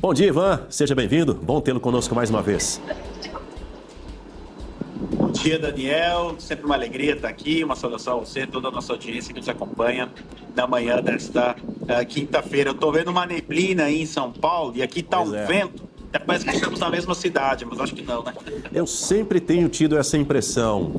Bom dia, Ivan. Seja bem-vindo. Bom tê-lo conosco mais uma vez. Bom dia, Daniel. Sempre uma alegria estar aqui. Uma saudação a você, toda a nossa audiência que nos acompanha na manhã desta quinta-feira. Eu estou vendo uma neblina aí em São Paulo e aqui está vento. Até parece que estamos na mesma cidade, mas acho que não, né? Eu sempre tenho tido essa impressão.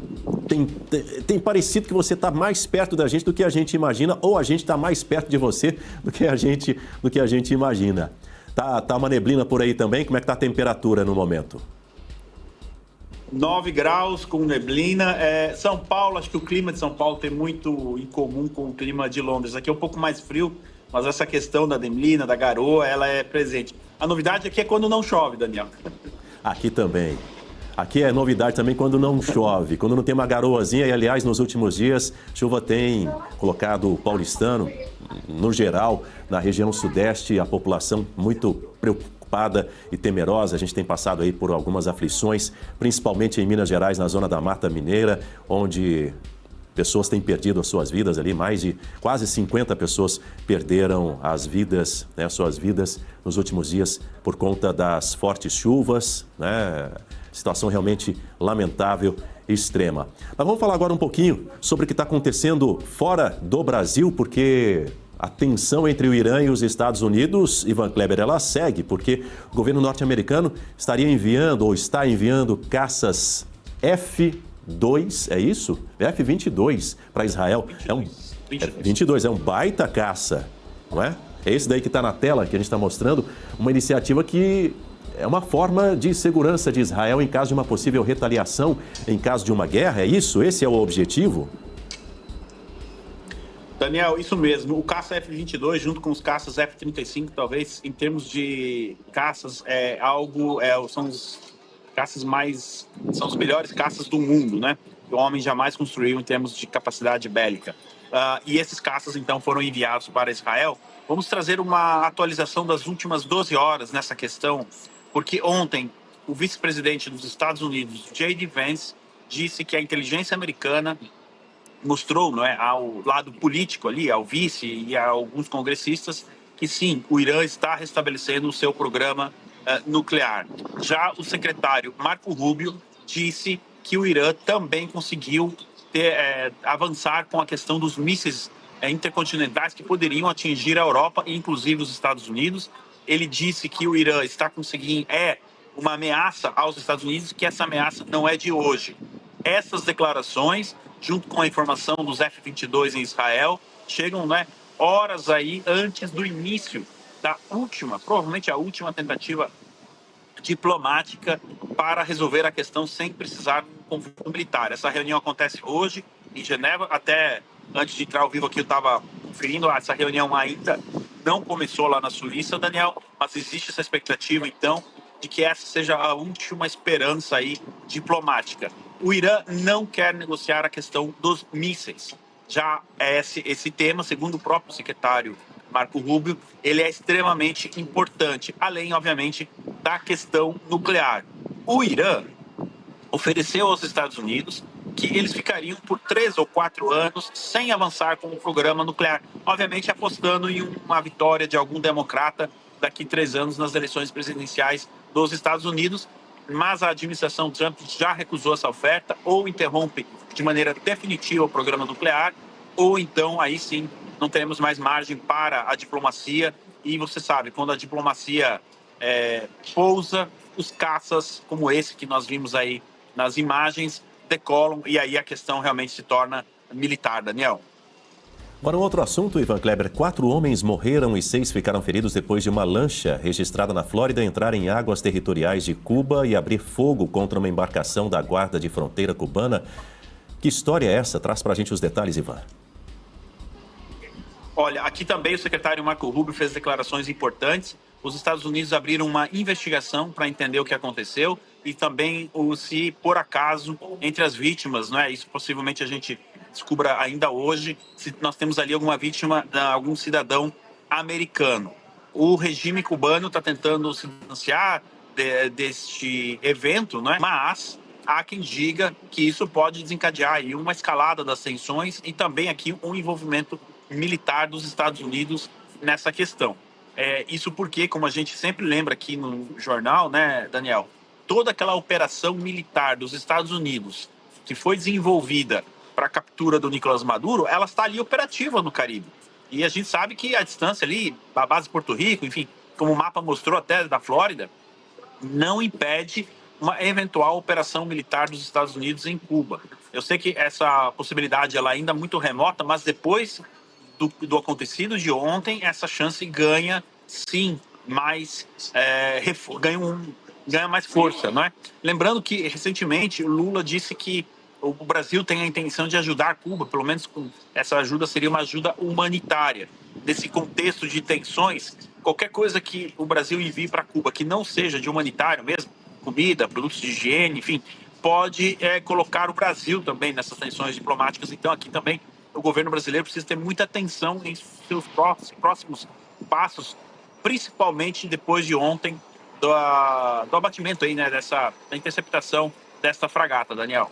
Tem parecido que você está mais perto da gente do que a gente imagina, ou a gente está mais perto de você do que a gente imagina. Tá uma neblina por aí também? Como é que está a temperatura no momento? 9 graus com neblina. São Paulo, acho que o clima de São Paulo tem muito em comum com o clima de Londres. Aqui é um pouco mais frio, mas essa questão da neblina, da garoa, ela é presente. A novidade aqui é quando não chove, Daniel. Aqui também. Aqui é novidade também quando não chove, quando não tem uma garoazinha. E, aliás, nos últimos dias, chuva tem colocado o paulistano, no geral, na região sudeste, a população muito preocupada e temerosa. A gente tem passado aí por algumas aflições, principalmente em Minas Gerais, na zona da Mata Mineira, onde pessoas têm perdido as suas vidas ali. Mais de quase 50 pessoas perderam as vidas, suas vidas nos últimos dias por conta das fortes chuvas, né? Situação realmente lamentável e extrema. Mas vamos falar agora um pouquinho sobre o que está acontecendo fora do Brasil, porque a tensão entre o Irã e os Estados Unidos, Ivan Kleber, ela segue, porque o governo norte-americano estaria enviando ou está enviando caças F-2, é isso? F-22 para Israel. 22, é um baita caça, não é? É esse daí que está na tela, que a gente está mostrando, uma iniciativa que é uma forma de segurança de Israel em caso de uma possível retaliação, em caso de uma guerra, é isso? Esse é o objetivo? Daniel, isso mesmo. O caça F-22 junto com os caças F-35, talvez, em termos de caças, são os caças são os melhores caças do mundo, né? Que o homem jamais construiu em termos de capacidade bélica. E esses caças, então, foram enviados para Israel. Vamos trazer uma atualização das últimas 12 horas nessa questão, porque ontem o vice-presidente dos Estados Unidos, J.D. Vance, disse que a inteligência americana mostrou, não é, ao lado político ali, ao vice e a alguns congressistas, que sim, o Irã está restabelecendo o seu programa nuclear. Já o secretário Marco Rubio disse que o Irã também conseguiu avançar com a questão dos mísseis intercontinentais que poderiam atingir a Europa e inclusive os Estados Unidos. Ele disse que o Irã está conseguindo, uma ameaça aos Estados Unidos, que essa ameaça não é de hoje. Essas declarações, junto com a informação dos F-22 em Israel, chegam, né, horas aí antes do início da provavelmente a última tentativa diplomática para resolver a questão sem precisar de um conflito militar. Essa reunião acontece hoje em Genebra. Até antes de entrar ao vivo aqui eu estava conferindo, essa reunião ainda não começou lá na Suíça, Daniel, mas existe essa expectativa, então, de que essa seja a última esperança aí diplomática. O Irã não quer negociar a questão dos mísseis. Já esse tema, segundo o próprio secretário Marco Rubio, ele é extremamente importante, além, obviamente, da questão nuclear. O Irã ofereceu aos Estados Unidos que eles ficariam por 3 ou 4 anos sem avançar com o programa nuclear, obviamente apostando em uma vitória de algum democrata daqui 3 anos nas eleições presidenciais dos Estados Unidos, mas a administração Trump já recusou essa oferta, ou interrompe de maneira definitiva o programa nuclear, ou então aí sim não teremos mais margem para a diplomacia. E você sabe, quando a diplomacia pousa, os caças como esse que nós vimos aí nas imagens decolam, e aí a questão realmente se torna militar, Daniel. Agora, um outro assunto, Ivan Kleber. 4 homens morreram e 6 ficaram feridos depois de uma lancha registrada na Flórida entrar em águas territoriais de Cuba e abrir fogo contra uma embarcação da Guarda de Fronteira cubana. Que história é essa? Traz pra gente os detalhes, Ivan. Olha, aqui também o secretário Marco Rubio fez declarações importantes. Os Estados Unidos abriram uma investigação para entender o que aconteceu e também se, por acaso, entre as vítimas, não é? Isso possivelmente a gente descubra ainda hoje, se nós temos ali alguma vítima, algum cidadão americano. O regime cubano está tentando se distanciar deste evento, não é? Mas há quem diga que isso pode desencadear aí uma escalada das tensões e também aqui um envolvimento militar dos Estados Unidos nessa questão. Isso porque, como a gente sempre lembra aqui no jornal, né, Daniel, toda aquela operação militar dos Estados Unidos que foi desenvolvida para a captura do Nicolás Maduro, ela está ali operativa no Caribe. E a gente sabe que a distância ali, da base de Porto Rico, enfim, como o mapa mostrou até da Flórida, não impede uma eventual operação militar dos Estados Unidos em Cuba. Eu sei que essa possibilidade ela ainda é muito remota, mas depois do acontecido de ontem, essa chance ganha, sim, mais ganha mais força, não é? Lembrando que recentemente o Lula disse que o Brasil tem a intenção de ajudar Cuba, pelo menos com essa ajuda seria uma ajuda humanitária. Nesse contexto de tensões, qualquer coisa que o Brasil envie para Cuba que não seja de humanitário mesmo, comida, produtos de higiene, enfim, pode colocar o Brasil também nessas tensões diplomáticas. Então aqui também o governo brasileiro precisa ter muita atenção em seus próximos passos, principalmente depois de ontem do abatimento aí, né, da interceptação desta fragata, Daniel.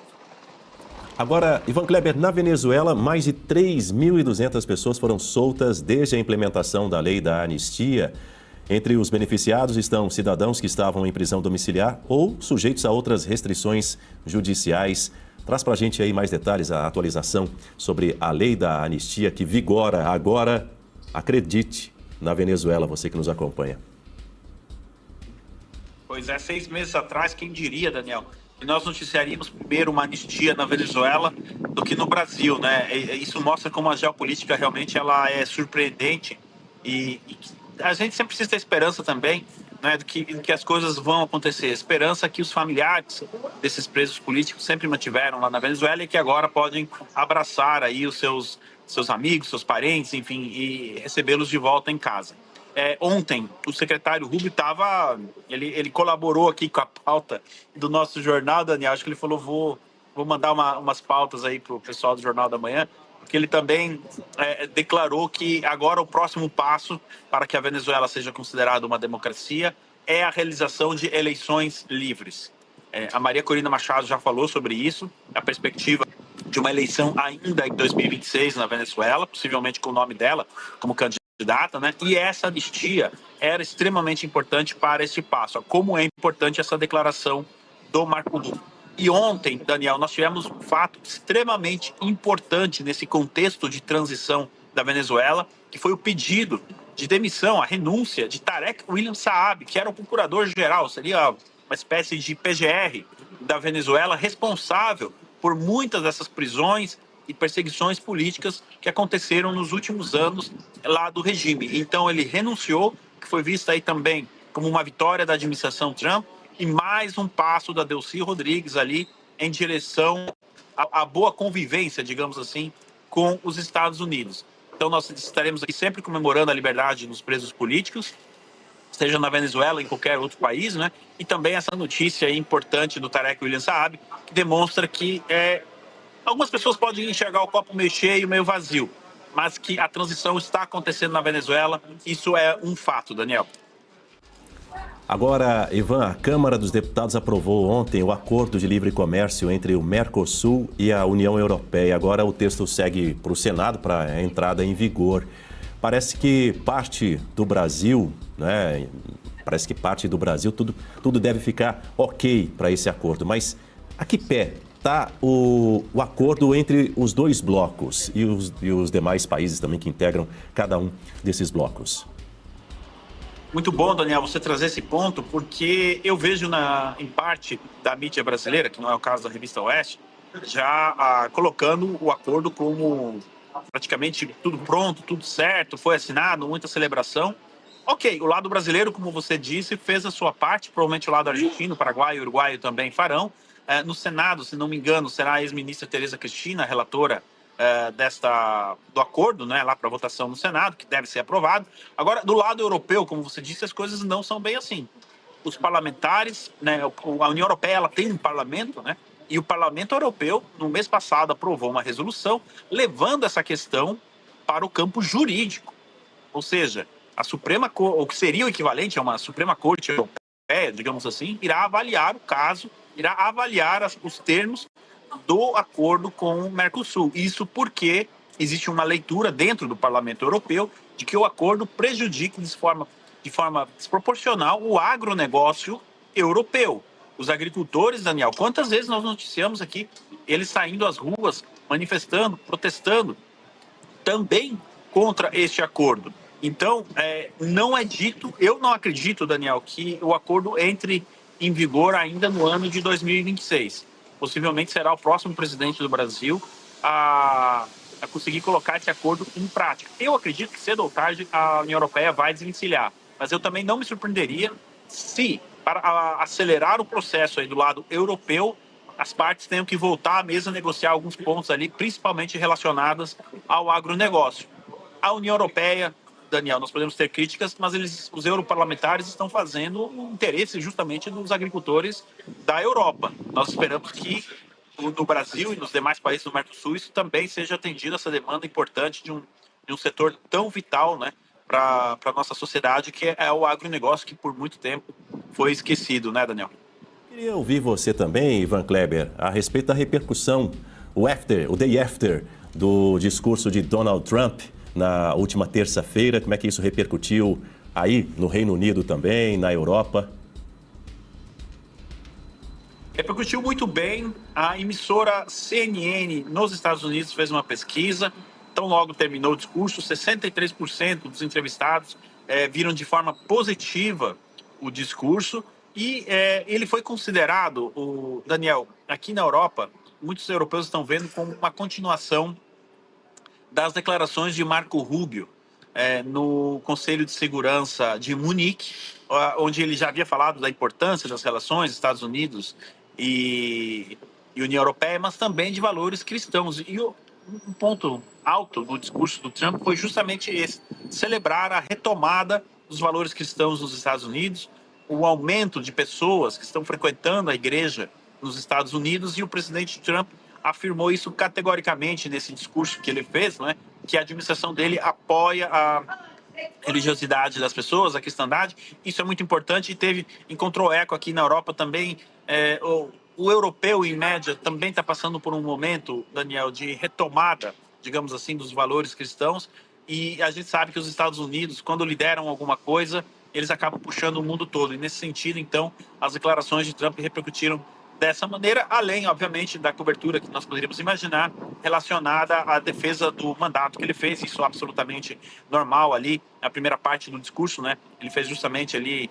Agora, Ivan Kleber, na Venezuela, mais de 3.200 pessoas foram soltas desde a implementação da lei da anistia. Entre os beneficiados estão cidadãos que estavam em prisão domiciliar ou sujeitos a outras restrições judiciais. Traz para a gente aí mais detalhes, a atualização sobre a lei da anistia que vigora agora, acredite, na Venezuela, você que nos acompanha. Pois é, 6 meses atrás, quem diria, Daniel, que nós noticiaríamos primeiro uma anistia na Venezuela do que no Brasil, né? Isso mostra como a geopolítica realmente ela é surpreendente e a gente sempre precisa ter esperança também, né, que as coisas vão acontecer. Esperança que os familiares desses presos políticos sempre mantiveram lá na Venezuela e que agora podem abraçar aí os seus amigos, seus parentes, enfim, e recebê-los de volta em casa. Ontem, o secretário Rubio ele colaborou aqui com a pauta do nosso jornal, Daniel. Acho que ele falou, vou mandar umas pautas aí para o pessoal do Jornal da Manhã, porque ele também declarou que agora o próximo passo para que a Venezuela seja considerada uma democracia é a realização de eleições livres. A Maria Corina Machado já falou sobre isso, a perspectiva de uma eleição ainda em 2026 na Venezuela, possivelmente com o nome dela como candidata, né? E essa anistia era extremamente importante para esse passo. Como é importante essa declaração do Marco Rubio. E ontem, Daniel, nós tivemos um fato extremamente importante nesse contexto de transição da Venezuela, que foi o pedido de demissão, a renúncia de Tarek William Saab, que era o procurador-geral, seria uma espécie de PGR da Venezuela, responsável por muitas dessas prisões e perseguições políticas que aconteceram nos últimos anos lá do regime. Então ele renunciou, que foi vista aí também como uma vitória da administração Trump, e mais um passo da Delcy Rodrigues ali em direção à boa convivência, digamos assim, com os Estados Unidos. Então nós estaremos aqui sempre comemorando a liberdade dos presos políticos, seja na Venezuela ou em qualquer outro país, né? E também essa notícia importante do Tarek William Saab, que demonstra que algumas pessoas podem enxergar o copo meio cheio, meio vazio, mas que a transição está acontecendo na Venezuela, isso é um fato, Daniel. Agora, Ivan, a Câmara dos Deputados aprovou ontem o acordo de livre comércio entre o Mercosul e a União Europeia. Agora o texto segue para o Senado para a entrada em vigor. Parece que parte do Brasil, né? Parece que parte do Brasil, tudo deve ficar ok para esse acordo. Mas a que pé está o acordo entre os dois blocos e os demais países também que integram cada um desses blocos? Muito bom, Daniel, você trazer esse ponto, porque eu vejo em parte da mídia brasileira, que não é o caso da Revista Oeste, já colocando o acordo como praticamente tudo pronto, tudo certo, foi assinado, muita celebração. Ok, o lado brasileiro, como você disse, fez a sua parte, provavelmente o lado argentino, paraguaio e uruguaio também farão. No Senado, se não me engano, será a ex-ministra Tereza Cristina, relatora do acordo, né, lá para votação no Senado, que deve ser aprovado. Agora, do lado europeu, como você disse, as coisas não são bem assim. Os parlamentares, né, a União Europeia ela tem um parlamento, né, e o Parlamento Europeu, no mês passado, aprovou uma resolução levando essa questão para o campo jurídico. Ou seja, a Suprema Corte, o que seria o equivalente a uma Suprema Corte Europeia, digamos assim, irá avaliar o caso, irá avaliar os termos do acordo com o Mercosul. Isso porque existe uma leitura dentro do Parlamento Europeu de que o acordo prejudica de forma de forma desproporcional o agronegócio europeu. Os agricultores, Daniel, quantas vezes nós noticiamos aqui eles saindo às ruas, manifestando, protestando, também contra este acordo. Então, não é dito, eu não acredito, Daniel, que o acordo entre em vigor ainda no ano de 2026. Possivelmente será o próximo presidente do Brasil a conseguir colocar esse acordo em prática. Eu acredito que cedo ou tarde a União Europeia vai desvencilhar, mas eu também não me surpreenderia se, para acelerar o processo aí do lado europeu, as partes tenham que voltar à mesa negociar alguns pontos ali, principalmente relacionados ao agronegócio. A União Europeia, Daniel, nós podemos ter críticas, mas os europarlamentares estão fazendo o interesse justamente dos agricultores da Europa. Nós esperamos que no Brasil e nos demais países do Mercosul isso também seja atendido, essa demanda importante de um setor tão vital, né, para a nossa sociedade, que é o agronegócio, que por muito tempo foi esquecido, né, Daniel? Queria ouvir você também, Ivan Kleber, a respeito da repercussão, o day after do discurso de Donald Trump na última terça-feira. Como é que isso repercutiu aí no Reino Unido também, na Europa? Repercutiu muito bem. A emissora CNN nos Estados Unidos fez uma pesquisa. Tão logo terminou o discurso, 63% dos entrevistados viram de forma positiva o discurso. E ele foi considerado, Daniel, aqui na Europa, muitos europeus estão vendo como uma continuação das declarações de Marco Rubio no Conselho de Segurança de Munique, onde ele já havia falado da importância das relações Estados Unidos e União Europeia, mas também de valores cristãos. E um ponto alto do discurso do Trump foi justamente esse: celebrar a retomada dos valores cristãos nos Estados Unidos, o aumento de pessoas que estão frequentando a igreja nos Estados Unidos, e o presidente Trump afirmou isso categoricamente nesse discurso que ele fez, né, que a administração dele apoia a religiosidade das pessoas, a cristandade. Isso é muito importante e encontrou eco aqui na Europa também. O europeu, em média, também está passando por um momento, Daniel, de retomada, digamos assim, dos valores cristãos, e a gente sabe que os Estados Unidos, quando lideram alguma coisa, eles acabam puxando o mundo todo. E nesse sentido, então, as declarações de Trump repercutiram dessa maneira, além, obviamente, da cobertura que nós poderíamos imaginar relacionada à defesa do mandato que ele fez. Isso é absolutamente normal ali, na primeira parte do discurso, né? Ele fez justamente ali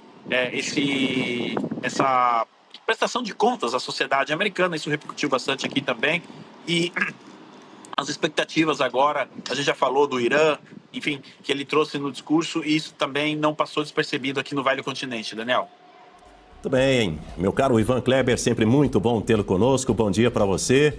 essa prestação de contas à sociedade americana. Isso repercutiu bastante aqui também. E as expectativas agora, a gente já falou do Irã, enfim, que ele trouxe no discurso, e isso também não passou despercebido aqui no Velho Continente, Daniel. Muito bem, meu caro Ivan Kleber, sempre muito bom tê-lo conosco. Bom dia para você.